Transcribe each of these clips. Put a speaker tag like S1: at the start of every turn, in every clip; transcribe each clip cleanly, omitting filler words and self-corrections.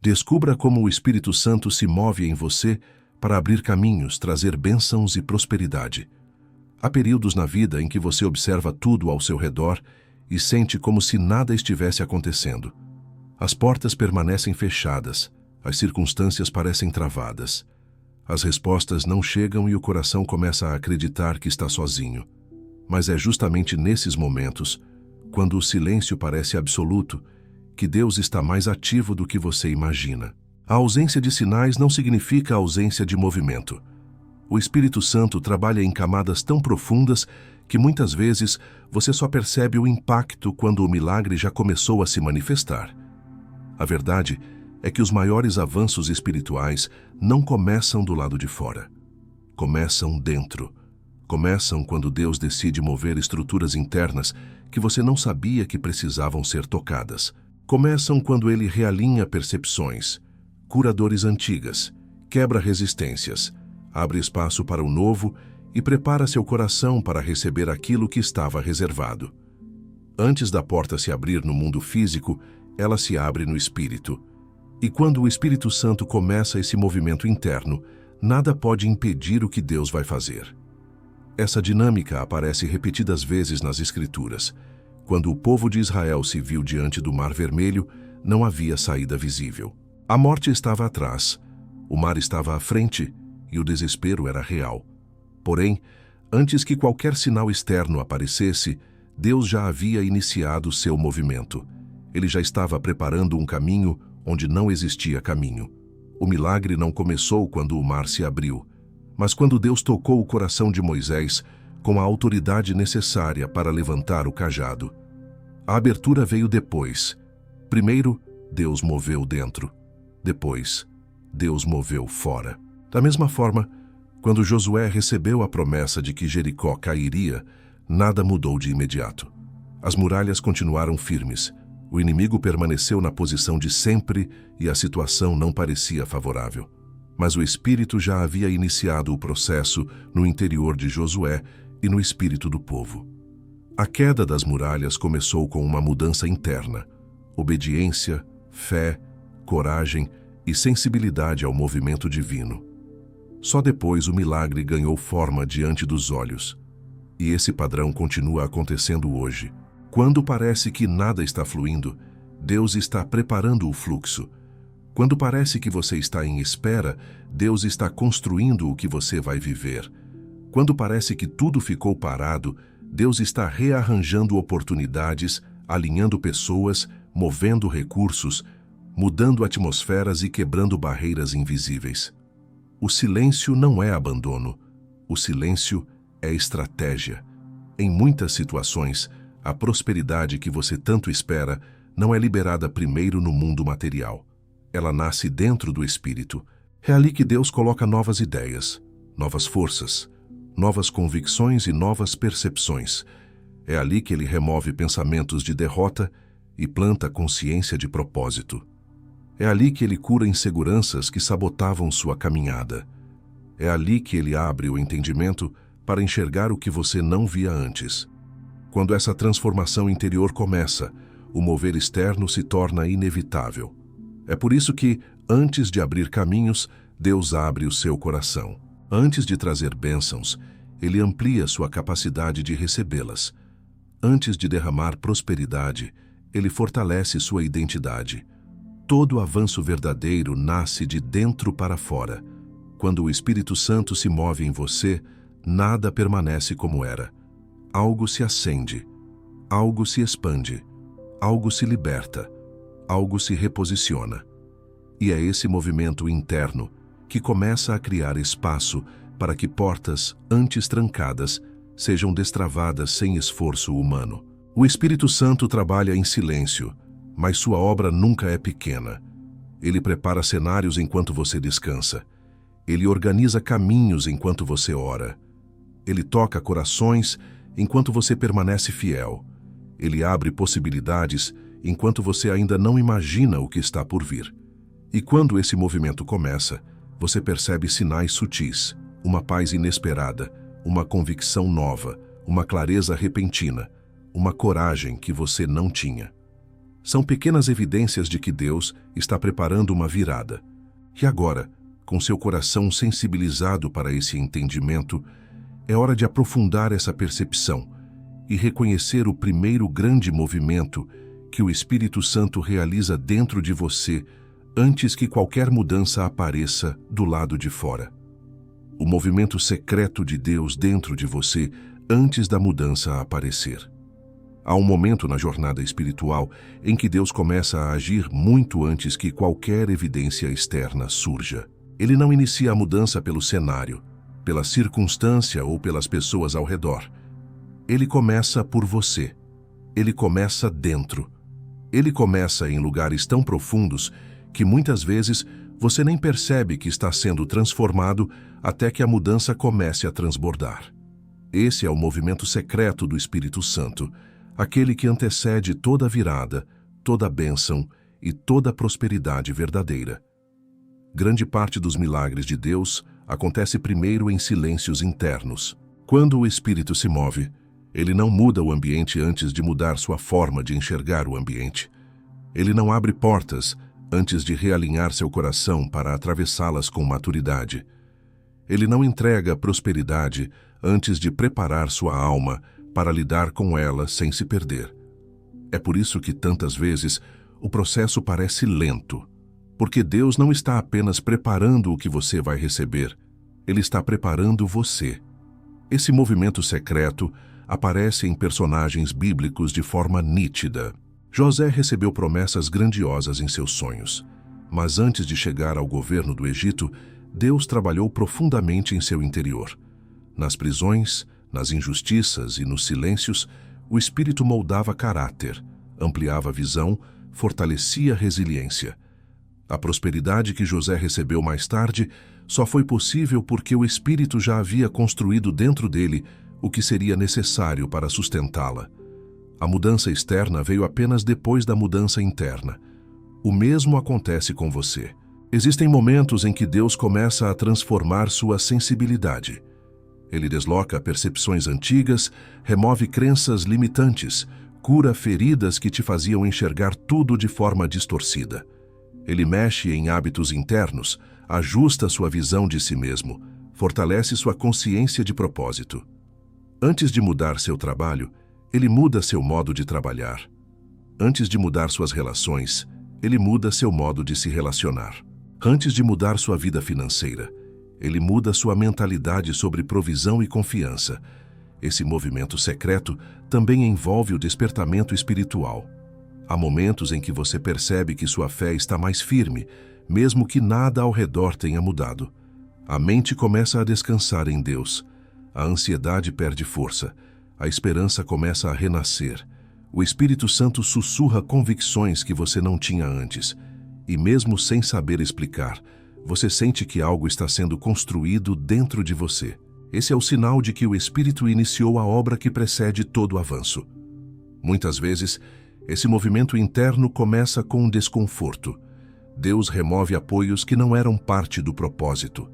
S1: Descubra como o Espírito Santo se move em você para abrir caminhos, trazer bênçãos e prosperidade. Há períodos na vida em que você observa tudo ao seu redor e sente como se nada estivesse acontecendo. As portas permanecem fechadas, as circunstâncias parecem travadas. As respostas não chegam e o coração começa a acreditar que está sozinho. Mas é justamente nesses momentos, quando o silêncio parece absoluto, que Deus está mais ativo do que você imagina. A ausência de sinais não significa ausência de movimento. O Espírito Santo trabalha em camadas tão profundas que muitas vezes você só percebe o impacto quando o milagre já começou a se manifestar. A verdade é que os maiores avanços espirituais não começam do lado de fora. Começam dentro. Começam quando Deus decide mover estruturas internas que você não sabia que precisavam ser tocadas. Começam quando Ele realinha percepções, cura dores antigas, quebra resistências, abre espaço para o novo e prepara seu coração para receber aquilo que estava reservado. Antes da porta se abrir no mundo físico, ela se abre no Espírito. E quando o Espírito Santo começa esse movimento interno, nada pode impedir o que Deus vai fazer. Essa dinâmica aparece repetidas vezes nas Escrituras. Quando o povo de Israel se viu diante do Mar Vermelho, não havia saída visível. A morte estava atrás, o mar estava à frente e o desespero era real. Porém, antes que qualquer sinal externo aparecesse, Deus já havia iniciado seu movimento. Ele já estava preparando um caminho onde não existia caminho. O milagre não começou quando o mar se abriu, mas quando Deus tocou o coração de Moisés com a autoridade necessária para levantar o cajado. A abertura veio depois. Primeiro, Deus moveu dentro. Depois, Deus moveu fora. Da mesma forma, quando Josué recebeu a promessa de que Jericó cairia, nada mudou de imediato. As muralhas continuaram firmes. O inimigo permaneceu na posição de sempre e a situação não parecia favorável. Mas o Espírito já havia iniciado o processo no interior de Josué e no espírito do povo. A queda das muralhas começou com uma mudança interna, obediência, fé, coragem e sensibilidade ao movimento divino. Só depois o milagre ganhou forma diante dos olhos. E esse padrão continua acontecendo hoje. Quando parece que nada está fluindo, Deus está preparando o fluxo. Quando parece que você está em espera, Deus está construindo o que você vai viver. Quando parece que tudo ficou parado, Deus está rearranjando oportunidades, alinhando pessoas, movendo recursos, mudando atmosferas e quebrando barreiras invisíveis. O silêncio não é abandono. O silêncio é estratégia. Em muitas situações, a prosperidade que você tanto espera não é liberada primeiro no mundo material. Ela nasce dentro do espírito. É ali que Deus coloca novas ideias, novas forças, novas convicções e novas percepções. É ali que Ele remove pensamentos de derrota e planta consciência de propósito. É ali que Ele cura inseguranças que sabotavam sua caminhada. É ali que Ele abre o entendimento para enxergar o que você não via antes. Quando essa transformação interior começa, o mover externo se torna inevitável. É por isso que, antes de abrir caminhos, Deus abre o seu coração. Antes de trazer bênçãos, Ele amplia sua capacidade de recebê-las. Antes de derramar prosperidade, Ele fortalece sua identidade. Todo avanço verdadeiro nasce de dentro para fora. Quando o Espírito Santo se move em você, nada permanece como era. Algo se acende, algo se expande, algo se liberta, algo se reposiciona. E é esse movimento interno que começa a criar espaço para que portas, antes trancadas, sejam destravadas sem esforço humano. O Espírito Santo trabalha em silêncio, mas sua obra nunca é pequena. Ele prepara cenários enquanto você descansa. Ele organiza caminhos enquanto você ora. Ele toca corações enquanto você permanece fiel. Ele abre possibilidades enquanto você ainda não imagina o que está por vir. E quando esse movimento começa, você percebe sinais sutis, uma paz inesperada, uma convicção nova, uma clareza repentina, uma coragem que você não tinha. São pequenas evidências de que Deus está preparando uma virada. E agora, com seu coração sensibilizado para esse entendimento, é hora de aprofundar essa percepção e reconhecer o primeiro grande movimento que o Espírito Santo realiza dentro de você antes que qualquer mudança apareça do lado de fora. O movimento secreto de Deus dentro de você antes da mudança aparecer. Há um momento na jornada espiritual em que Deus começa a agir muito antes que qualquer evidência externa surja. Ele não inicia a mudança pelo cenário, pela circunstância ou pelas pessoas ao redor. Ele começa por você. Ele começa dentro. Ele começa em lugares tão profundos que muitas vezes você nem percebe que está sendo transformado até que a mudança comece a transbordar. Esse é o movimento secreto do Espírito Santo, aquele que antecede toda virada, toda bênção e toda prosperidade verdadeira. Grande parte dos milagres de Deus acontece primeiro em silêncios internos. Quando o Espírito se move, ele não muda o ambiente antes de mudar sua forma de enxergar o ambiente. Ele não abre portas antes de realinhar seu coração para atravessá-las com maturidade. Ele não entrega prosperidade antes de preparar sua alma para lidar com ela sem se perder. É por isso que tantas vezes o processo parece lento, porque Deus não está apenas preparando o que você vai receber, Ele está preparando você. Esse movimento secreto aparece em personagens bíblicos de forma nítida. José recebeu promessas grandiosas em seus sonhos, mas antes de chegar ao governo do Egito, Deus trabalhou profundamente em seu interior. Nas prisões, nas injustiças e nos silêncios, o Espírito moldava caráter, ampliava a visão, fortalecia a resiliência. A prosperidade que José recebeu mais tarde só foi possível porque o Espírito já havia construído dentro dele o que seria necessário para sustentá-la. A mudança externa veio apenas depois da mudança interna. O mesmo acontece com você. Existem momentos em que Deus começa a transformar sua sensibilidade. Ele desloca percepções antigas, remove crenças limitantes, cura feridas que te faziam enxergar tudo de forma distorcida. Ele mexe em hábitos internos, ajusta sua visão de si mesmo, fortalece sua consciência de propósito. Antes de mudar seu trabalho, ele muda seu modo de trabalhar. Antes de mudar suas relações, ele muda seu modo de se relacionar. Antes de mudar sua vida financeira, ele muda sua mentalidade sobre provisão e confiança. Esse movimento secreto também envolve o despertamento espiritual. Há momentos em que você percebe que sua fé está mais firme, mesmo que nada ao redor tenha mudado. A mente começa a descansar em Deus. A ansiedade perde força. A esperança começa a renascer. O Espírito Santo sussurra convicções que você não tinha antes. E mesmo sem saber explicar, você sente que algo está sendo construído dentro de você. Esse é o sinal de que o Espírito iniciou a obra que precede todo o avanço. Muitas vezes, esse movimento interno começa com um desconforto. Deus remove apoios que não eram parte do propósito.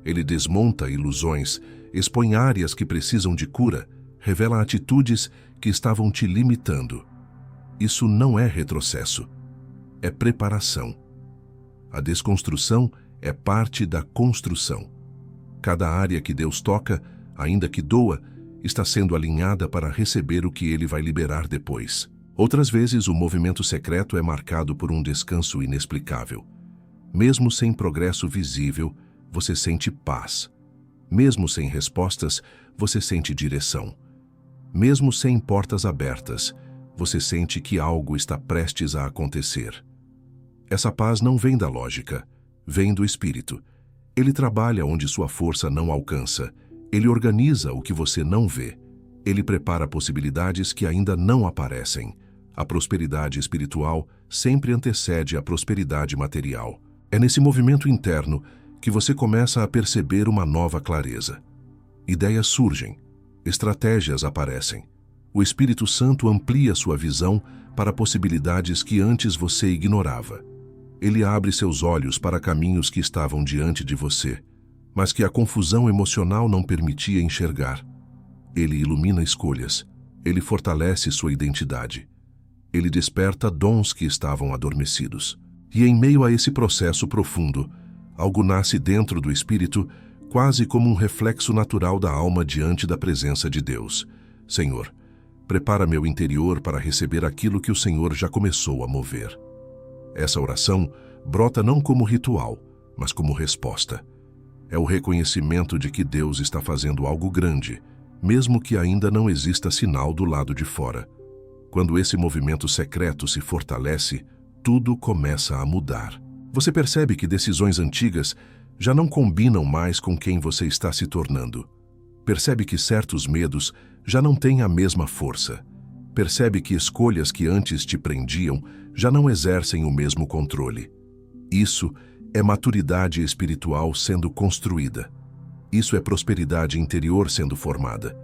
S1: Ele desmonta ilusões, expõe áreas que precisam de cura, revela atitudes que estavam te limitando. Isso não é retrocesso, é preparação. A desconstrução é parte da construção. Cada área que Deus toca, ainda que doa, está sendo alinhada para receber o que Ele vai liberar depois. Outras vezes, o movimento secreto é marcado por um descanso inexplicável. Mesmo sem progresso visível, você sente paz. Mesmo sem respostas, você sente direção. Mesmo sem portas abertas, você sente que algo está prestes a acontecer. Essa paz não vem da lógica, vem do Espírito. Ele trabalha onde sua força não alcança. Ele organiza o que você não vê. Ele prepara possibilidades que ainda não aparecem. A prosperidade espiritual sempre antecede a prosperidade material. É nesse movimento interno que você começa a perceber uma nova clareza. Ideias surgem, estratégias aparecem. O Espírito Santo amplia sua visão para possibilidades que antes você ignorava. Ele abre seus olhos para caminhos que estavam diante de você, mas que a confusão emocional não permitia enxergar. Ele ilumina escolhas. Ele fortalece sua identidade. Ele desperta dons que estavam adormecidos. E em meio a esse processo profundo, algo nasce dentro do espírito, quase como um reflexo natural da alma diante da presença de Deus. Senhor, prepara meu interior para receber aquilo que o Senhor já começou a mover. Essa oração brota não como ritual, mas como resposta. É o reconhecimento de que Deus está fazendo algo grande, mesmo que ainda não exista sinal do lado de fora. Quando esse movimento secreto se fortalece, tudo começa a mudar. Você percebe que decisões antigas já não combinam mais com quem você está se tornando. Percebe que certos medos já não têm a mesma força. Percebe que escolhas que antes te prendiam já não exercem o mesmo controle. Isso é maturidade espiritual sendo construída. Isso é prosperidade interior sendo formada.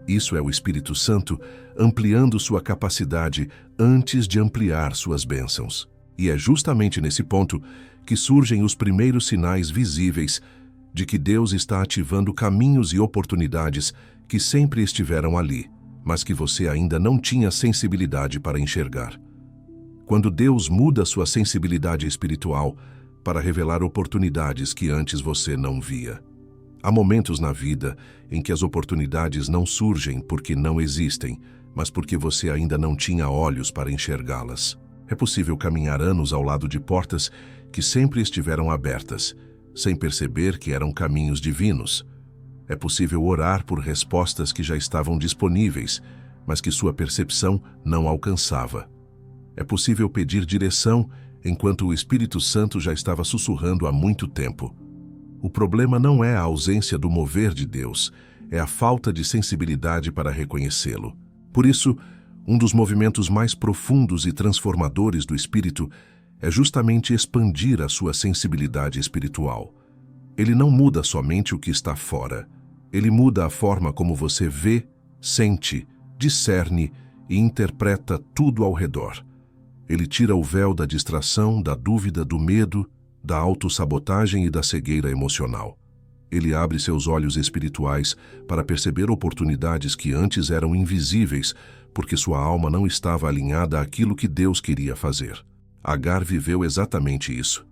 S1: Isso é o Espírito Santo ampliando sua capacidade antes de ampliar suas bênçãos. E é justamente nesse ponto que surgem os primeiros sinais visíveis de que Deus está ativando caminhos e oportunidades que sempre estiveram ali, mas que você ainda não tinha sensibilidade para enxergar. Quando Deus muda sua sensibilidade espiritual para revelar oportunidades que antes você não via. Há momentos na vida em que as oportunidades não surgem porque não existem, mas porque você ainda não tinha olhos para enxergá-las. É possível caminhar anos ao lado de portas que sempre estiveram abertas, sem perceber que eram caminhos divinos. É possível orar por respostas que já estavam disponíveis, mas que sua percepção não alcançava. É possível pedir direção enquanto o Espírito Santo já estava sussurrando há muito tempo. O problema não é a ausência do mover de Deus, é a falta de sensibilidade para reconhecê-lo. Por isso, um dos movimentos mais profundos e transformadores do Espírito é justamente expandir a sua sensibilidade espiritual. Ele não muda somente o que está fora. Ele muda a forma como você vê, sente, discerne e interpreta tudo ao redor. Ele tira o véu da distração, da dúvida, do medo, da autossabotagem e da cegueira emocional. Ele abre seus olhos espirituais para perceber oportunidades que antes eram invisíveis, porque sua alma não estava alinhada àquilo que Deus queria fazer. Agar viveu exatamente isso.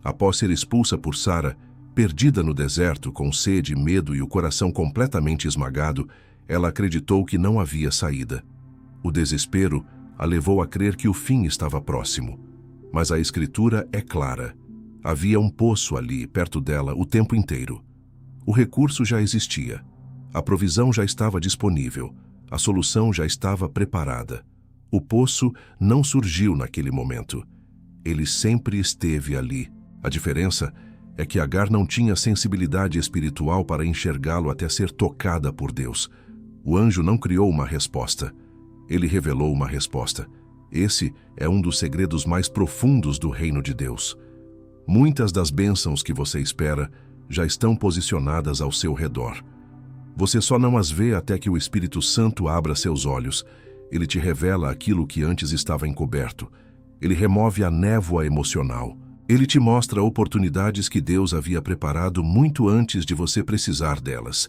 S1: Após ser expulsa por Sara, perdida no deserto, com sede, medo e o coração completamente esmagado, ela acreditou que não havia saída. O desespero a levou a crer que o fim estava próximo. Mas a Escritura é clara. Havia um poço ali, perto dela, o tempo inteiro. O recurso já existia. A provisão já estava disponível. A solução já estava preparada. O poço não surgiu naquele momento. Ele sempre esteve ali. A diferença é que Agar não tinha sensibilidade espiritual para enxergá-lo até ser tocada por Deus. O anjo não criou uma resposta. Ele revelou uma resposta. Esse é um dos segredos mais profundos do reino de Deus. Muitas das bênçãos que você espera já estão posicionadas ao seu redor. Você só não as vê até que o Espírito Santo abra seus olhos. Ele te revela aquilo que antes estava encoberto. Ele remove a névoa emocional. Ele te mostra oportunidades que Deus havia preparado muito antes de você precisar delas.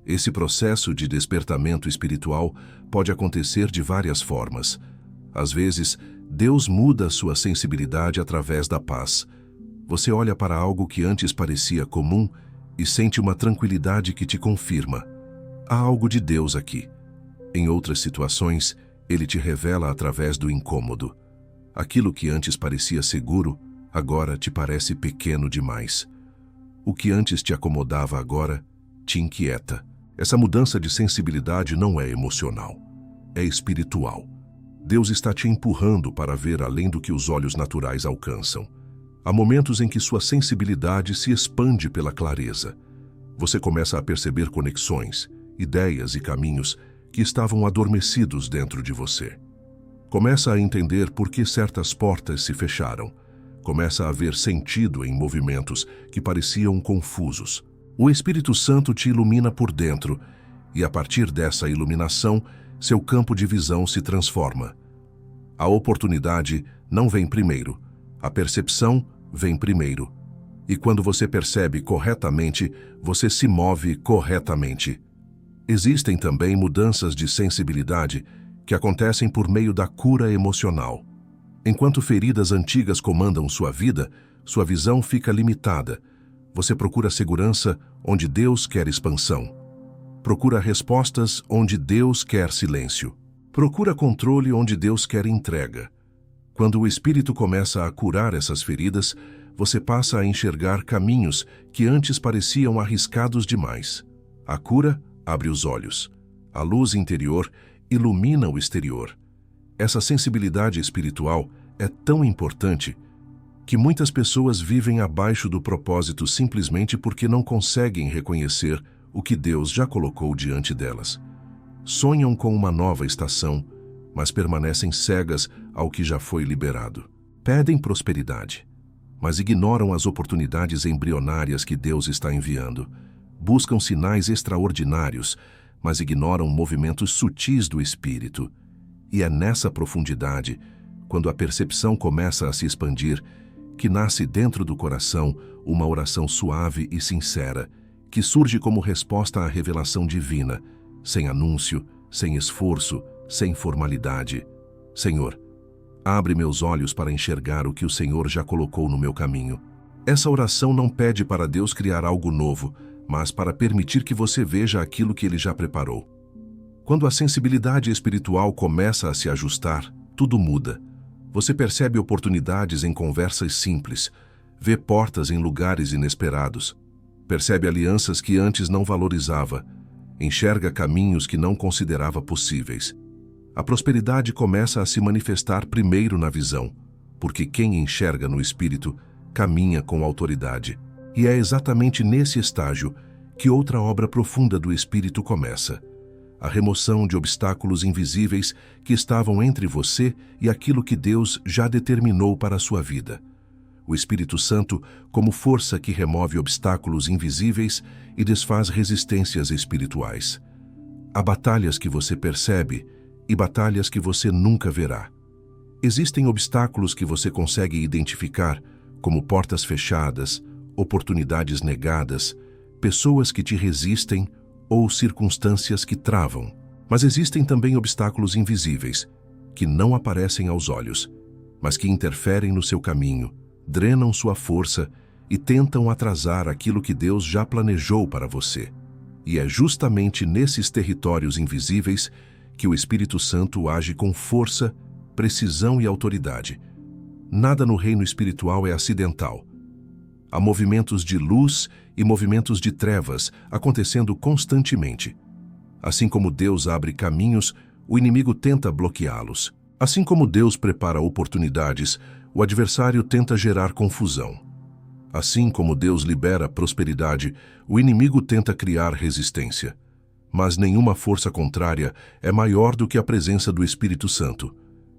S1: Esse processo de despertamento espiritual pode acontecer de várias formas. Às vezes, Deus muda sua sensibilidade através da paz. Você olha para algo que antes parecia comum e sente uma tranquilidade que te confirma. Há algo de Deus aqui. Em outras situações, Ele te revela através do incômodo. Aquilo que antes parecia seguro, agora te parece pequeno demais. O que antes te acomodava agora te inquieta. Essa mudança de sensibilidade não é emocional, é espiritual. Deus está te empurrando para ver além do que os olhos naturais alcançam. Há momentos em que sua sensibilidade se expande pela clareza. Você começa a perceber conexões, ideias e caminhos que estavam adormecidos dentro de você. Começa a entender por que certas portas se fecharam. Começa a ver sentido em movimentos que pareciam confusos. O Espírito Santo te ilumina por dentro e, a partir dessa iluminação, seu campo de visão se transforma. A oportunidade não vem primeiro. A percepção vem primeiro. E quando você percebe corretamente, você se move corretamente. Existem também mudanças de sensibilidade que acontecem por meio da cura emocional. Enquanto feridas antigas comandam sua vida, sua visão fica limitada. Você procura segurança onde Deus quer expansão. Procura respostas onde Deus quer silêncio. Procura controle onde Deus quer entrega. Quando o Espírito começa a curar essas feridas, você passa a enxergar caminhos que antes pareciam arriscados demais. A cura abre os olhos. A luz interior ilumina o exterior. Essa sensibilidade espiritual é tão importante que muitas pessoas vivem abaixo do propósito simplesmente porque não conseguem reconhecer o que Deus já colocou diante delas. Sonham com uma nova estação, mas permanecem cegas ao que já foi liberado. Pedem prosperidade, mas ignoram as oportunidades embrionárias que Deus está enviando. Buscam sinais extraordinários, mas ignoram movimentos sutis do Espírito. E é nessa profundidade, quando a percepção começa a se expandir, que nasce dentro do coração uma oração suave e sincera, que surge como resposta à revelação divina, sem anúncio, sem esforço, sem formalidade. Senhor, abre meus olhos para enxergar o que o Senhor já colocou no meu caminho. Essa oração não pede para Deus criar algo novo, mas para permitir que você veja aquilo que Ele já preparou. Quando a sensibilidade espiritual começa a se ajustar, tudo muda. Você percebe oportunidades em conversas simples, vê portas em lugares inesperados, percebe alianças que antes não valorizava, enxerga caminhos que não considerava possíveis. A prosperidade começa a se manifestar primeiro na visão, porque quem enxerga no Espírito caminha com autoridade. E é exatamente nesse estágio que outra obra profunda do Espírito começa: a remoção de obstáculos invisíveis que estavam entre você e aquilo que Deus já determinou para a sua vida. O Espírito Santo como força que remove obstáculos invisíveis e desfaz resistências espirituais. Há batalhas que você percebe e batalhas que você nunca verá. Existem obstáculos que você consegue identificar, como portas fechadas, oportunidades negadas, pessoas que te resistem ou circunstâncias que travam. Mas existem também obstáculos invisíveis, que não aparecem aos olhos, mas que interferem no seu caminho, drenam sua força e tentam atrasar aquilo que Deus já planejou para você. E é justamente nesses territórios invisíveis que o Espírito Santo age com força, precisão e autoridade. Nada no reino espiritual é acidental. Há movimentos de luz e movimentos de trevas acontecendo constantemente. Assim como Deus abre caminhos, o inimigo tenta bloqueá-los. Assim como Deus prepara oportunidades, o adversário tenta gerar confusão. Assim como Deus libera prosperidade, o inimigo tenta criar resistência. Mas nenhuma força contrária é maior do que a presença do Espírito Santo.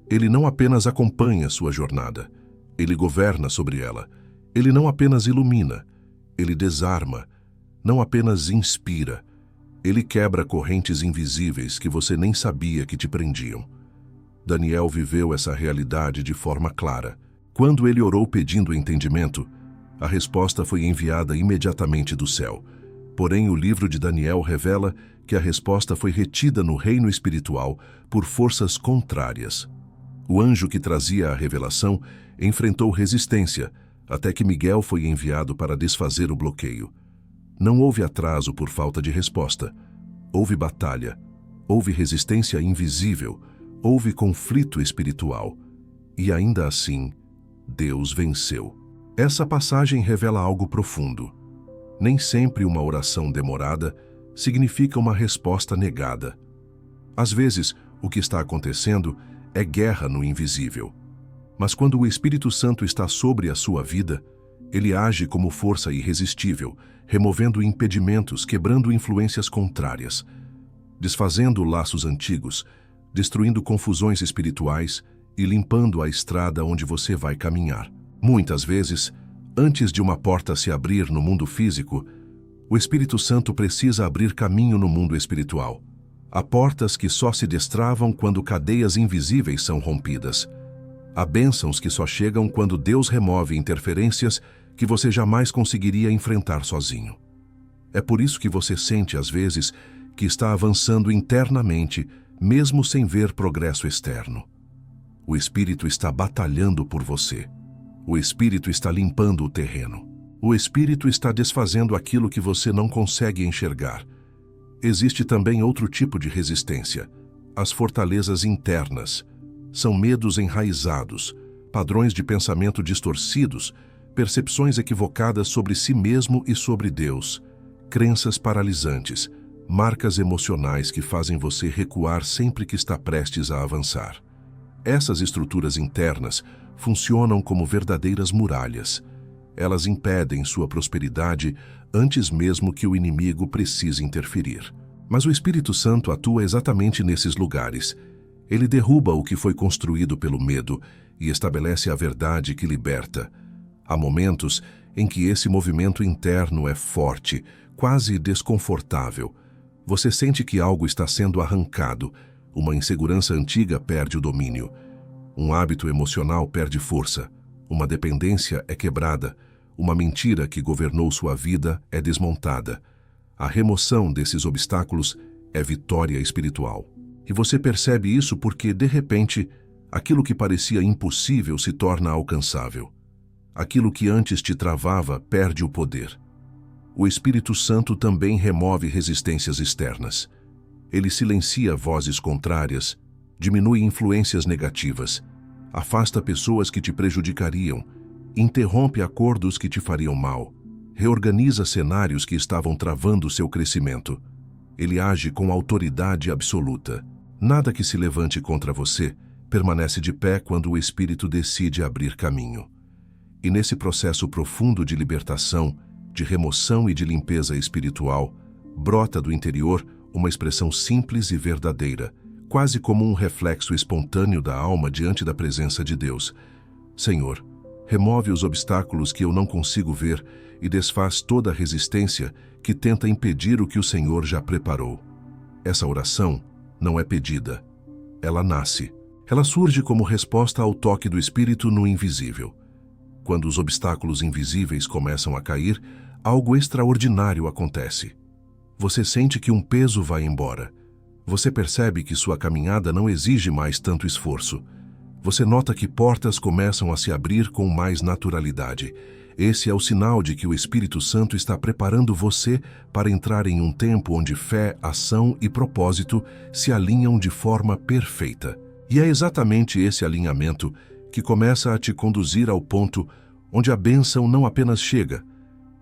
S1: Ele não apenas acompanha sua jornada, ele governa sobre ela. Ele não apenas ilumina, ele desarma, não apenas inspira. Ele quebra correntes invisíveis que você nem sabia que te prendiam. Daniel viveu essa realidade de forma clara. Quando ele orou pedindo entendimento, a resposta foi enviada imediatamente do céu. Porém, o livro de Daniel revela que a resposta foi retida no reino espiritual por forças contrárias. O anjo que trazia a revelação enfrentou resistência, até que Miguel foi enviado para desfazer o bloqueio. Não houve atraso por falta de resposta. Houve batalha, houve resistência invisível, houve conflito espiritual. E ainda assim, Deus venceu. Essa passagem revela algo profundo. Nem sempre uma oração demorada significa uma resposta negada. Às vezes, o que está acontecendo é guerra no invisível. Mas quando o Espírito Santo está sobre a sua vida, ele age como força irresistível, removendo impedimentos, quebrando influências contrárias, desfazendo laços antigos, destruindo confusões espirituais e limpando a estrada onde você vai caminhar. Muitas vezes, antes de uma porta se abrir no mundo físico, o Espírito Santo precisa abrir caminho no mundo espiritual. Há portas que só se destravam quando cadeias invisíveis são rompidas. Há bênçãos que só chegam quando Deus remove interferências que você jamais conseguiria enfrentar sozinho. É por isso que você sente, às vezes, que está avançando internamente, mesmo sem ver progresso externo. O Espírito está batalhando por você. O Espírito está limpando o terreno. O Espírito está desfazendo aquilo que você não consegue enxergar. Existe também outro tipo de resistência: as fortalezas internas. São medos enraizados, padrões de pensamento distorcidos, percepções equivocadas sobre si mesmo e sobre Deus, crenças paralisantes, marcas emocionais que fazem você recuar sempre que está prestes a avançar. Essas estruturas internas funcionam como verdadeiras muralhas. Elas impedem sua prosperidade antes mesmo que o inimigo precise interferir. Mas o Espírito Santo atua exatamente nesses lugares. Ele derruba o que foi construído pelo medo e estabelece a verdade que liberta. Há momentos em que esse movimento interno é forte, quase desconfortável. Você sente que algo está sendo arrancado, uma insegurança antiga perde o domínio, um hábito emocional perde força, uma dependência é quebrada, uma mentira que governou sua vida é desmontada. A remoção desses obstáculos é vitória espiritual. E você percebe isso porque, de repente, aquilo que parecia impossível se torna alcançável. Aquilo que antes te travava perde o poder. O Espírito Santo também remove resistências externas. Ele silencia vozes contrárias, diminui influências negativas, afasta pessoas que te prejudicariam, interrompe acordos que te fariam mal, reorganiza cenários que estavam travando seu crescimento. Ele age com autoridade absoluta. Nada que se levante contra você permanece de pé quando o Espírito decide abrir caminho. E nesse processo profundo de libertação, de remoção e de limpeza espiritual, brota do interior uma expressão simples e verdadeira, quase como um reflexo espontâneo da alma diante da presença de Deus. Senhor, remove os obstáculos que eu não consigo ver e desfaz toda a resistência que tenta impedir o que o Senhor já preparou. Essa oração não é pedida, ela nasce. Ela surge como resposta ao toque do Espírito no invisível. Quando os obstáculos invisíveis começam a cair, algo extraordinário acontece. Você sente que um peso vai embora. Você percebe que sua caminhada não exige mais tanto esforço. Você nota que portas começam a se abrir com mais naturalidade. Esse é o sinal de que o Espírito Santo está preparando você para entrar em um tempo onde fé, ação e propósito se alinham de forma perfeita. E é exatamente esse alinhamento que começa a te conduzir ao ponto onde a bênção não apenas chega,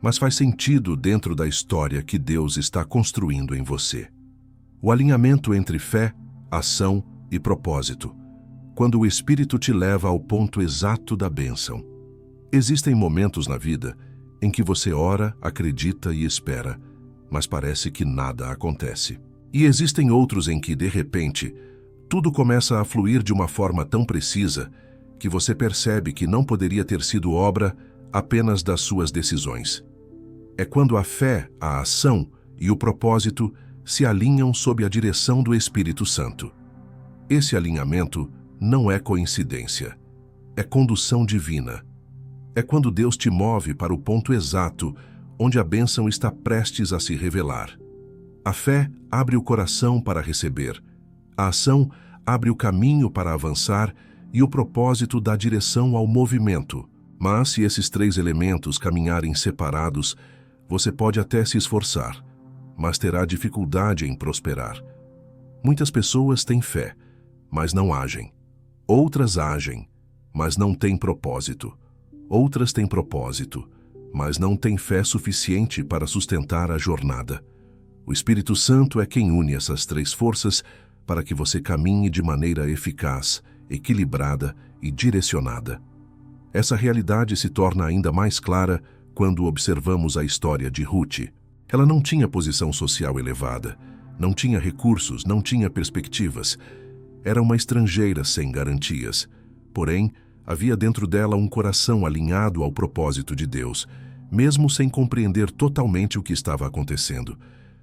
S1: mas faz sentido dentro da história que Deus está construindo em você. O alinhamento entre fé, ação e propósito, quando o Espírito te leva ao ponto exato da bênção. Existem momentos na vida em que você ora, acredita e espera, mas parece que nada acontece. E existem outros em que, de repente, tudo começa a fluir de uma forma tão precisa que você percebe que não poderia ter sido obra apenas das suas decisões. É quando a fé, a ação e o propósito se alinham sob a direção do Espírito Santo. Esse alinhamento não é coincidência, é condução divina. É quando Deus te move para o ponto exato onde a bênção está prestes a se revelar. A fé abre o coração para receber, a ação abre o caminho para avançar e o propósito dá direção ao movimento. Mas se esses três elementos caminharem separados, você pode até se esforçar, mas terá dificuldade em prosperar. Muitas pessoas têm fé, mas não agem. Outras agem, mas não têm propósito. Outras têm propósito, mas não têm fé suficiente para sustentar a jornada. O Espírito Santo é quem une essas três forças para que você caminhe de maneira eficaz, equilibrada e direcionada. Essa realidade se torna ainda mais clara quando observamos a história de Ruth. Ela não tinha posição social elevada, não tinha recursos, não tinha perspectivas. Era uma estrangeira sem garantias. Porém, havia dentro dela um coração alinhado ao propósito de Deus, mesmo sem compreender totalmente o que estava acontecendo.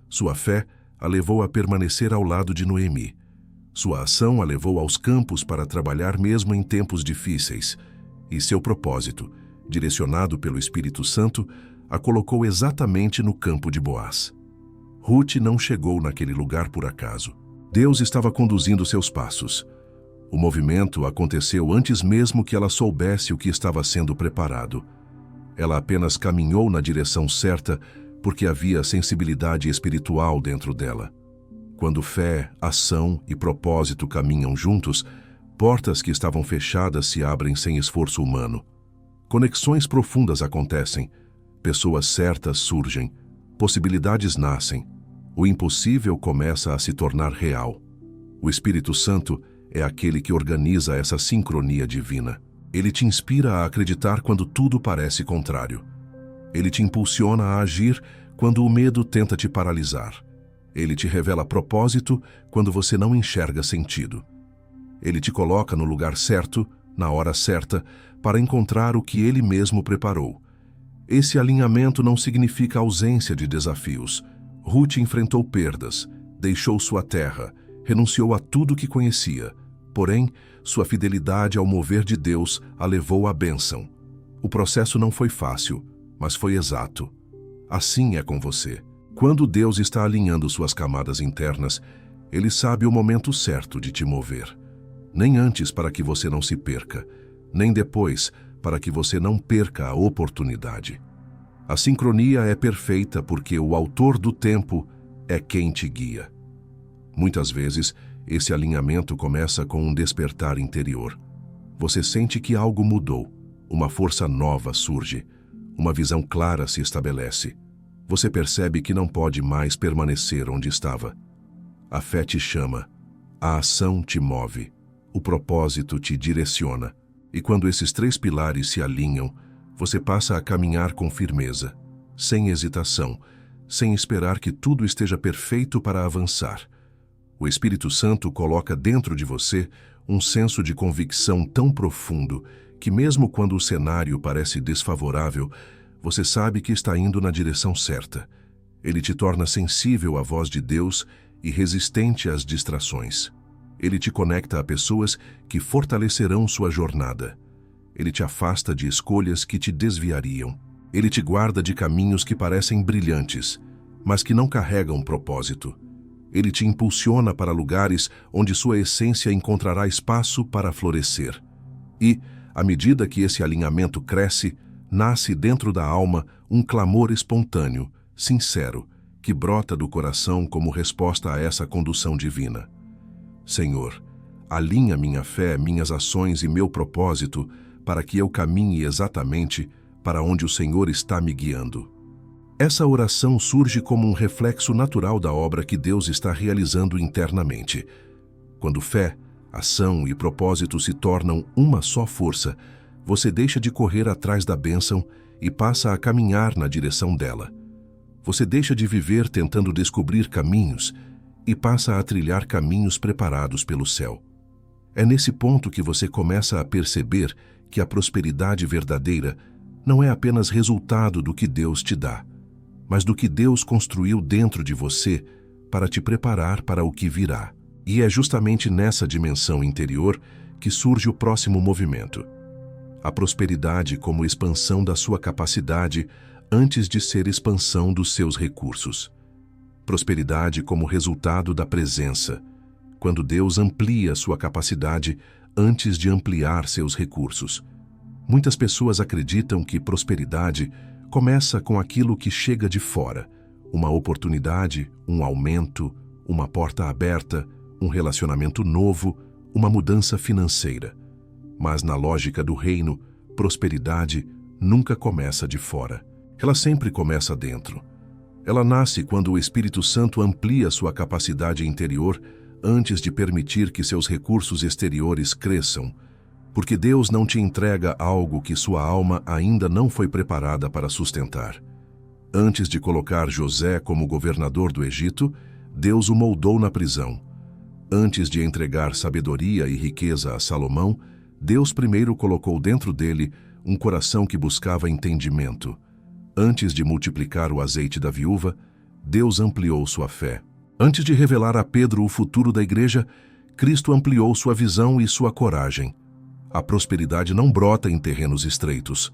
S1: Sua fé a levou a permanecer ao lado de Noemi. Sua ação a levou aos campos para trabalhar mesmo em tempos difíceis. E seu propósito, direcionado pelo Espírito Santo, a colocou exatamente no campo de Boaz. Ruth não chegou naquele lugar por acaso. Deus estava conduzindo seus passos. O movimento aconteceu antes mesmo que ela soubesse o que estava sendo preparado. Ela apenas caminhou na direção certa porque havia sensibilidade espiritual dentro dela. Quando fé, ação e propósito caminham juntos, portas que estavam fechadas se abrem sem esforço humano. Conexões profundas acontecem, pessoas certas surgem, possibilidades nascem, o impossível começa a se tornar real. O Espírito Santo é aquele que organiza essa sincronia divina. Ele te inspira a acreditar quando tudo parece contrário. Ele te impulsiona a agir quando o medo tenta te paralisar. Ele te revela propósito quando você não enxerga sentido. Ele te coloca no lugar certo, na hora certa, para encontrar o que ele mesmo preparou. Esse alinhamento não significa ausência de desafios. Ruth enfrentou perdas, deixou sua terra, renunciou a tudo que conhecia. Porém, sua fidelidade ao mover de Deus a levou à bênção. O processo não foi fácil, mas foi exato. Assim é com você. Quando Deus está alinhando suas camadas internas, Ele sabe o momento certo de te mover. Nem antes para que você não se perca, nem depois para que você não perca a oportunidade. A sincronia é perfeita porque o autor do tempo é quem te guia. Muitas vezes, esse alinhamento começa com um despertar interior. Você sente que algo mudou, uma força nova surge, uma visão clara se estabelece. Você percebe que não pode mais permanecer onde estava. A fé te chama, a ação te move, o propósito te direciona. E quando esses três pilares se alinham, você passa a caminhar com firmeza, sem hesitação, sem esperar que tudo esteja perfeito para avançar. O Espírito Santo coloca dentro de você um senso de convicção tão profundo que mesmo quando o cenário parece desfavorável, você sabe que está indo na direção certa. Ele te torna sensível à voz de Deus e resistente às distrações. Ele te conecta a pessoas que fortalecerão sua jornada. Ele te afasta de escolhas que te desviariam. Ele te guarda de caminhos que parecem brilhantes, mas que não carregam propósito. Ele te impulsiona para lugares onde sua essência encontrará espaço para florescer. E, à medida que esse alinhamento cresce, nasce dentro da alma um clamor espontâneo, sincero, que brota do coração como resposta a essa condução divina. Senhor, alinha minha fé, minhas ações e meu propósito para que eu caminhe exatamente para onde o Senhor está me guiando. Essa oração surge como um reflexo natural da obra que Deus está realizando internamente. Quando fé, ação e propósito se tornam uma só força, você deixa de correr atrás da bênção e passa a caminhar na direção dela. Você deixa de viver tentando descobrir caminhos e passa a trilhar caminhos preparados pelo céu. É nesse ponto que você começa a perceber que a prosperidade verdadeira não é apenas resultado do que Deus te dá, mas do que Deus construiu dentro de você para te preparar para o que virá. E é justamente nessa dimensão interior que surge o próximo movimento. A prosperidade como expansão da sua capacidade antes de ser expansão dos seus recursos. Prosperidade como resultado da presença, quando Deus amplia sua capacidade antes de ampliar seus recursos. Muitas pessoas acreditam que prosperidade começa com aquilo que chega de fora, uma oportunidade, um aumento, uma porta aberta, um relacionamento novo, uma mudança financeira. Mas na lógica do reino, prosperidade nunca começa de fora. Ela sempre começa dentro. Ela nasce quando o Espírito Santo amplia sua capacidade interior antes de permitir que seus recursos exteriores cresçam, porque Deus não te entrega algo que sua alma ainda não foi preparada para sustentar. Antes de colocar José como governador do Egito, Deus o moldou na prisão. Antes de entregar sabedoria e riqueza a Salomão, Deus primeiro colocou dentro dele um coração que buscava entendimento. Antes de multiplicar o azeite da viúva, Deus ampliou sua fé. Antes de revelar a Pedro o futuro da igreja, Cristo ampliou sua visão e sua coragem. A prosperidade não brota em terrenos estreitos.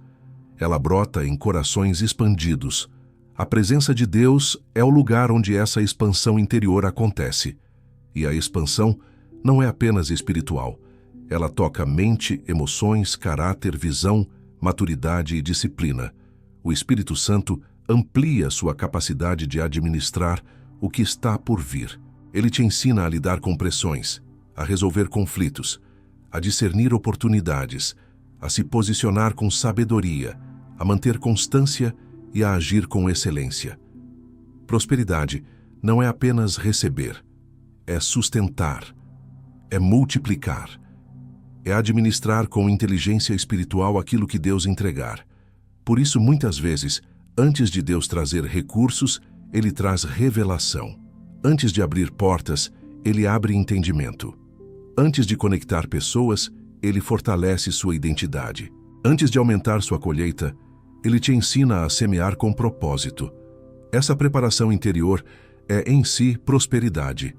S1: Ela brota em corações expandidos. A presença de Deus é o lugar onde essa expansão interior acontece. E a expansão não é apenas espiritual. Ela toca mente, emoções, caráter, visão, maturidade e disciplina. O Espírito Santo amplia sua capacidade de administrar o que está por vir. Ele te ensina a lidar com pressões, a resolver conflitos, a discernir oportunidades, a se posicionar com sabedoria, a manter constância e a agir com excelência. Prosperidade não é apenas receber, é sustentar, é multiplicar, é administrar com inteligência espiritual aquilo que Deus entregar. Por isso, muitas vezes, antes de Deus trazer recursos, Ele traz revelação. Antes de abrir portas, Ele abre entendimento. Antes de conectar pessoas, Ele fortalece sua identidade. Antes de aumentar sua colheita, Ele te ensina a semear com propósito. Essa preparação interior é, em si, prosperidade.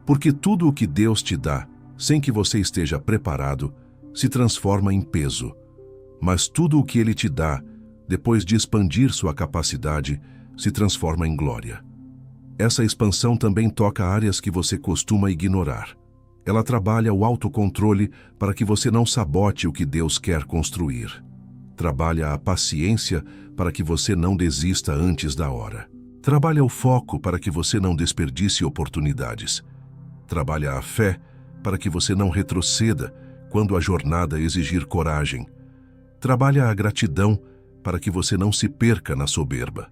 S1: Porque tudo o que Deus te dá, sem que você esteja preparado, se transforma em peso. Mas tudo o que Ele te dá, depois de expandir sua capacidade, se transforma em glória. Essa expansão também toca áreas que você costuma ignorar. Ela trabalha o autocontrole para que você não sabote o que Deus quer construir. Trabalha a paciência para que você não desista antes da hora. Trabalha o foco para que você não desperdice oportunidades. Trabalha a fé para que você não retroceda quando a jornada exigir coragem. Trabalha a gratidão para que você não se perca na soberba.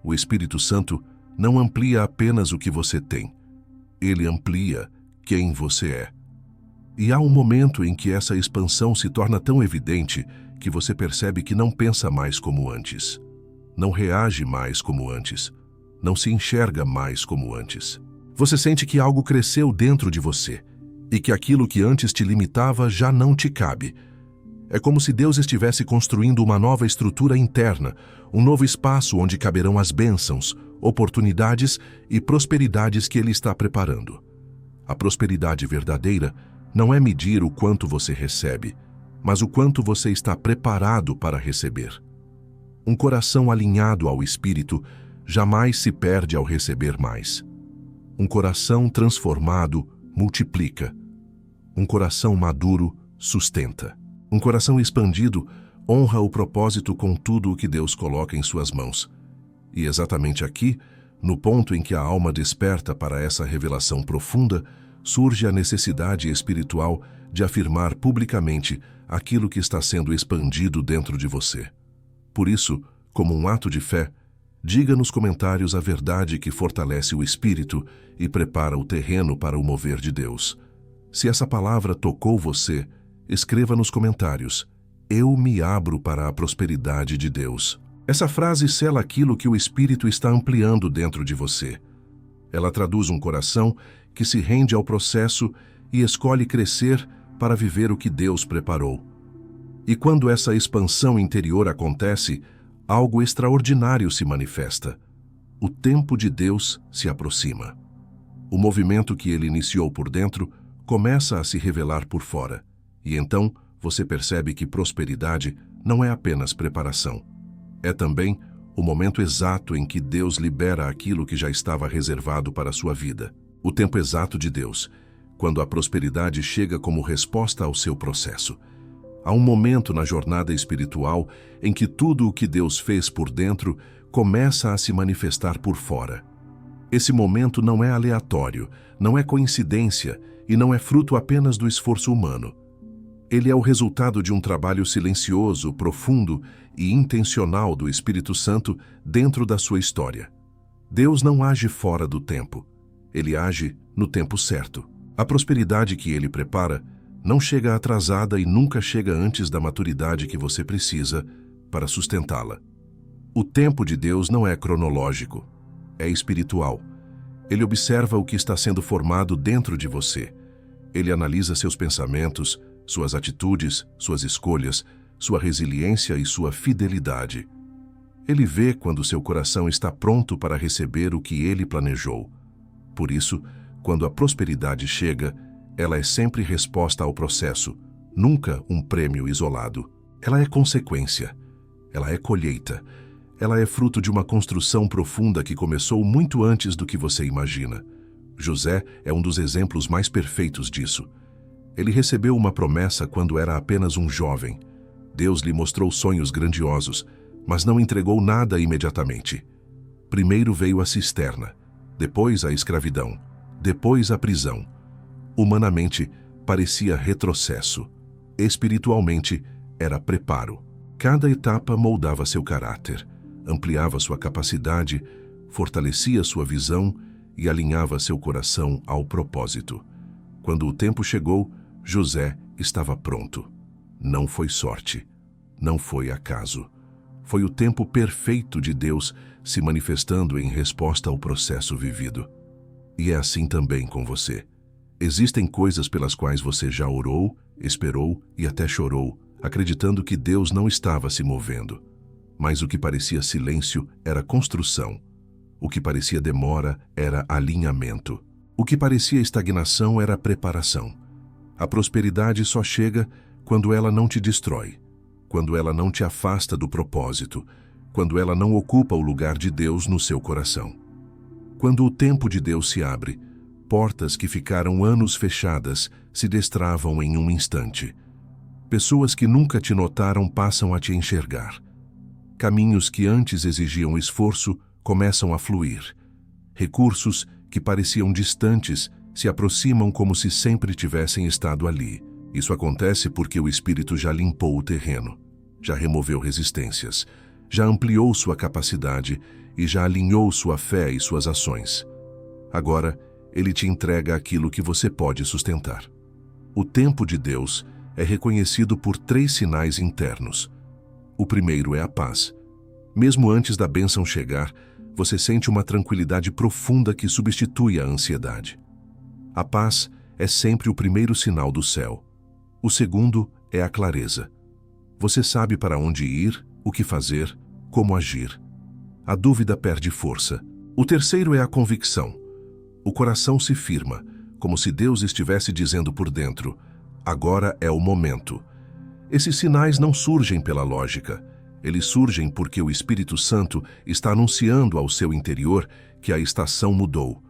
S1: O Espírito Santo não amplia apenas o que você tem. Ele amplia quem você é. E há um momento em que essa expansão se torna tão evidente que você percebe que não pensa mais como antes. Não reage mais como antes. Não se enxerga mais como antes. Você sente que algo cresceu dentro de você e que aquilo que antes te limitava já não te cabe. É como se Deus estivesse construindo uma nova estrutura interna, um novo espaço onde caberão as bênçãos, oportunidades e prosperidades que Ele está preparando. A prosperidade verdadeira não é medir o quanto você recebe, mas o quanto você está preparado para receber. Um coração alinhado ao Espírito jamais se perde ao receber mais. Um coração transformado multiplica. Um coração maduro sustenta. Um coração expandido honra o propósito com tudo o que Deus coloca em suas mãos. E exatamente aqui, no ponto em que a alma desperta para essa revelação profunda, surge a necessidade espiritual de afirmar publicamente aquilo que está sendo expandido dentro de você. Por isso, como um ato de fé, diga nos comentários a verdade que fortalece o espírito e prepara o terreno para o mover de Deus. Se essa palavra tocou você, escreva nos comentários: eu me abro para a prosperidade de Deus. Essa frase sela aquilo que o Espírito está ampliando dentro de você. Ela traduz um coração que se rende ao processo e escolhe crescer para viver o que Deus preparou. E quando essa expansão interior acontece, algo extraordinário se manifesta. O tempo de Deus se aproxima. O movimento que Ele iniciou por dentro começa a se revelar por fora. E então você percebe que prosperidade não é apenas preparação. É também o momento exato em que Deus libera aquilo que já estava reservado para a sua vida. O tempo exato de Deus, quando a prosperidade chega como resposta ao seu processo. Há um momento na jornada espiritual em que tudo o que Deus fez por dentro começa a se manifestar por fora. Esse momento não é aleatório, não é coincidência e não é fruto apenas do esforço humano. Ele é o resultado de um trabalho silencioso, profundo e intencional do Espírito Santo dentro da sua história. Deus não age fora do tempo. Ele age no tempo certo. A prosperidade que Ele prepara não chega atrasada e nunca chega antes da maturidade que você precisa para sustentá-la. O tempo de Deus não é cronológico, é espiritual. Ele observa o que está sendo formado dentro de você. Ele analisa seus pensamentos, suas atitudes, suas escolhas, sua resiliência e sua fidelidade. Ele vê quando seu coração está pronto para receber o que Ele planejou. Por isso, quando a prosperidade chega, ela é sempre resposta ao processo, nunca um prêmio isolado. Ela é consequência, ela é colheita, ela é fruto de uma construção profunda que começou muito antes do que você imagina. José é um dos exemplos mais perfeitos disso. Ele recebeu uma promessa quando era apenas um jovem. Deus lhe mostrou sonhos grandiosos, mas não entregou nada imediatamente. Primeiro veio a cisterna, depois a escravidão, depois a prisão. Humanamente, parecia retrocesso. Espiritualmente, era preparo. Cada etapa moldava seu caráter, ampliava sua capacidade, fortalecia sua visão e alinhava seu coração ao propósito. Quando o tempo chegou, José estava pronto. Não foi sorte, não foi acaso. Foi o tempo perfeito de Deus se manifestando em resposta ao processo vivido. E é assim também com você. Existem coisas pelas quais você já orou, esperou e até chorou, acreditando que Deus não estava se movendo. Mas o que parecia silêncio era construção. O que parecia demora era alinhamento. O que parecia estagnação era preparação. A prosperidade só chega quando ela não te destrói, quando ela não te afasta do propósito, quando ela não ocupa o lugar de Deus no seu coração. Quando o tempo de Deus se abre, portas que ficaram anos fechadas se destravam em um instante. Pessoas que nunca te notaram passam a te enxergar. Caminhos que antes exigiam esforço começam a fluir. Recursos que pareciam distantes se aproximam como se sempre tivessem estado ali. Isso acontece porque o Espírito já limpou o terreno, já removeu resistências, já ampliou sua capacidade e já alinhou sua fé e suas ações. Agora, Ele te entrega aquilo que você pode sustentar. O tempo de Deus é reconhecido por 3 sinais internos. O primeiro é a paz. Mesmo antes da bênção chegar, você sente uma tranquilidade profunda que substitui a ansiedade. A paz é sempre o primeiro sinal do céu. O segundo é a clareza. Você sabe para onde ir, o que fazer, como agir. A dúvida perde força. O terceiro é a convicção. O coração se firma, como se Deus estivesse dizendo por dentro: agora é o momento. Esses sinais não surgem pela lógica. Eles surgem porque o Espírito Santo está anunciando ao seu interior que a estação mudou.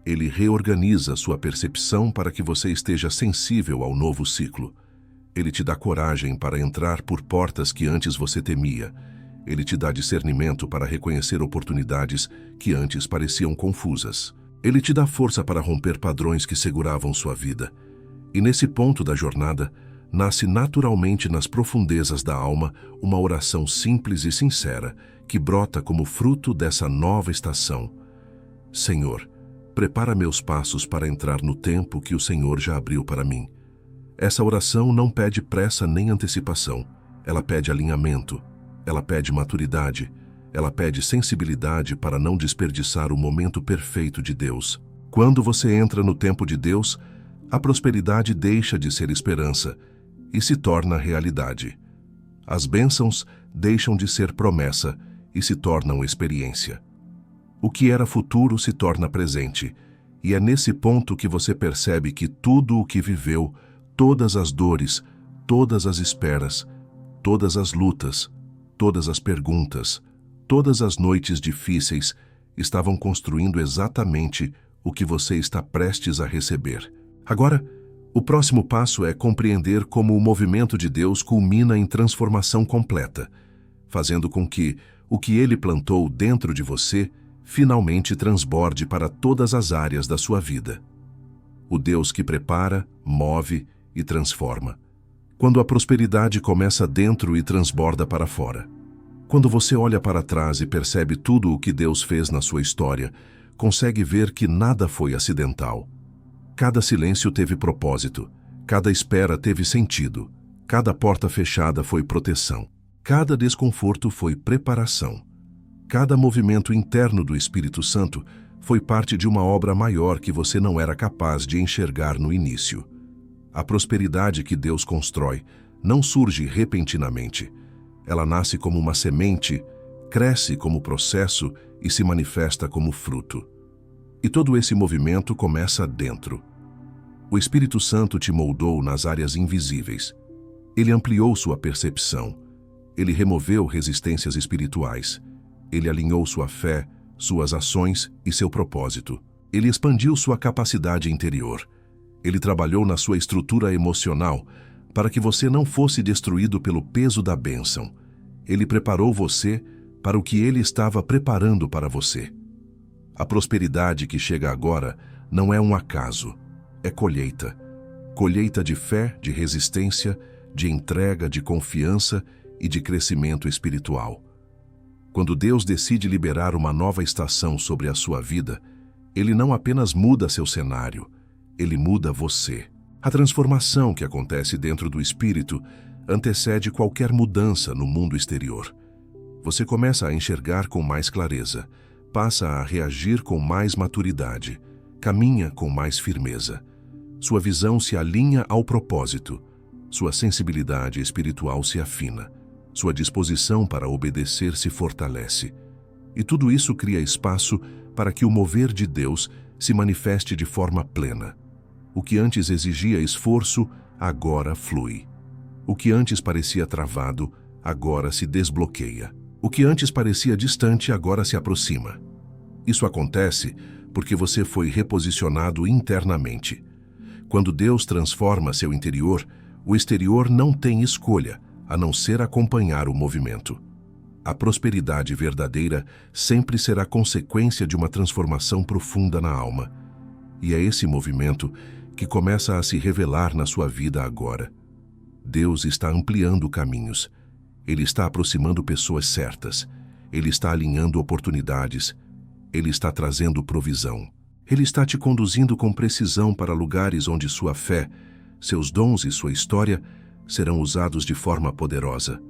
S1: Ele reorganiza sua percepção para que você esteja sensível ao novo ciclo. Ele te dá coragem para entrar por portas que antes você temia. Ele te dá discernimento para reconhecer oportunidades que antes pareciam confusas. Ele te dá força para romper padrões que seguravam sua vida. E nesse ponto da jornada, nasce naturalmente nas profundezas da alma uma oração simples e sincera que brota como fruto dessa nova estação. Senhor, prepara meus passos para entrar no tempo que o Senhor já abriu para mim. Essa oração não pede pressa nem antecipação. Ela pede alinhamento. Ela pede maturidade. Ela pede sensibilidade para não desperdiçar o momento perfeito de Deus. Quando você entra no tempo de Deus, a prosperidade deixa de ser esperança e se torna realidade. As bênçãos deixam de ser promessa e se tornam experiência. O que era futuro se torna presente, e é nesse ponto que você percebe que tudo o que viveu, todas as dores, todas as esperas, todas as lutas, todas as perguntas, todas as noites difíceis estavam construindo exatamente o que você está prestes a receber. Agora, o próximo passo é compreender como o movimento de Deus culmina em transformação completa, fazendo com que o que Ele plantou dentro de você finalmente transborde para todas as áreas da sua vida. O Deus que prepara, move e transforma. Quando a prosperidade começa dentro e transborda para fora. Quando você olha para trás e percebe tudo o que Deus fez na sua história, consegue ver que nada foi acidental. Cada silêncio teve propósito, cada espera teve sentido, cada porta fechada foi proteção, cada desconforto foi preparação. Cada movimento interno do Espírito Santo foi parte de uma obra maior que você não era capaz de enxergar no início. A prosperidade que Deus constrói não surge repentinamente. Ela nasce como uma semente, cresce como processo e se manifesta como fruto. E todo esse movimento começa dentro. O Espírito Santo te moldou nas áreas invisíveis. Ele ampliou sua percepção. Ele removeu resistências espirituais. Ele alinhou sua fé, suas ações e seu propósito. Ele expandiu sua capacidade interior. Ele trabalhou na sua estrutura emocional para que você não fosse destruído pelo peso da bênção. Ele preparou você para o que Ele estava preparando para você. A prosperidade que chega agora não é um acaso, é colheita. Colheita de fé, de resistência, de entrega, de confiança e de crescimento espiritual. Quando Deus decide liberar uma nova estação sobre a sua vida, Ele não apenas muda seu cenário, Ele muda você. A transformação que acontece dentro do espírito antecede qualquer mudança no mundo exterior. Você começa a enxergar com mais clareza, passa a reagir com mais maturidade, caminha com mais firmeza. Sua visão se alinha ao propósito, sua sensibilidade espiritual se afina, sua disposição para obedecer se fortalece. E tudo isso cria espaço para que o mover de Deus se manifeste de forma plena. O que antes exigia esforço, agora flui. O que antes parecia travado, agora se desbloqueia. O que antes parecia distante, agora se aproxima. Isso acontece porque você foi reposicionado internamente. Quando Deus transforma seu interior, o exterior não tem escolha, a não ser acompanhar o movimento. A prosperidade verdadeira sempre será consequência de uma transformação profunda na alma. E é esse movimento que começa a se revelar na sua vida agora. Deus está ampliando caminhos. Ele está aproximando pessoas certas. Ele está alinhando oportunidades. Ele está trazendo provisão. Ele está te conduzindo com precisão para lugares onde sua fé, seus dons e sua história serão usados de forma poderosa.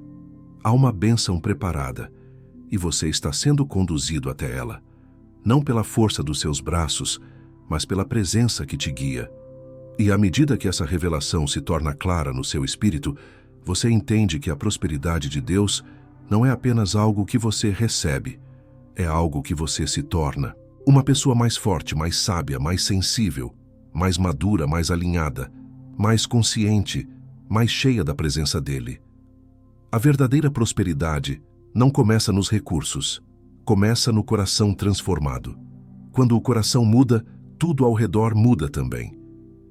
S1: Há uma bênção preparada e você está sendo conduzido até ela, não pela força dos seus braços, mas pela presença que te guia. E à medida que essa revelação se torna clara no seu espírito, você entende que a prosperidade de Deus não é apenas algo que você recebe, é algo que você se torna. Uma pessoa mais forte, mais sábia, mais sensível, mais madura, mais alinhada, mais consciente, mais cheia da presença dele. A verdadeira prosperidade não começa nos recursos, começa no coração transformado. Quando o coração muda, tudo ao redor muda também.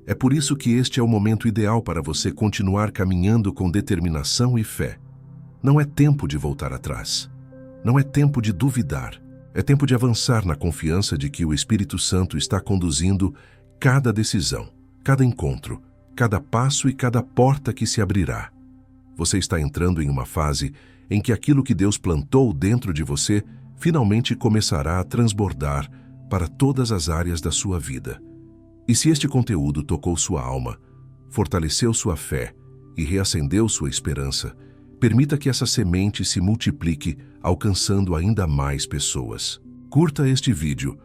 S1: É por isso que este é o momento ideal para você continuar caminhando com determinação e fé. Não é tempo de voltar atrás. Não é tempo de duvidar. É tempo de avançar na confiança de que o Espírito Santo está conduzindo cada decisão, cada encontro, cada passo e cada porta que se abrirá. Você está entrando em uma fase em que aquilo que Deus plantou dentro de você finalmente começará a transbordar para todas as áreas da sua vida. E se este conteúdo tocou sua alma, fortaleceu sua fé e reacendeu sua esperança, permita que essa semente se multiplique, alcançando ainda mais pessoas. Curta este vídeo,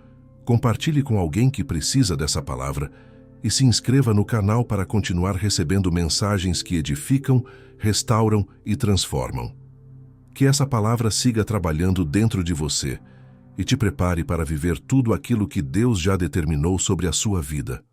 S1: compartilhe com alguém que precisa dessa palavra e se inscreva no canal para continuar recebendo mensagens que edificam, restauram e transformam. Que essa palavra siga trabalhando dentro de você e te prepare para viver tudo aquilo que Deus já determinou sobre a sua vida.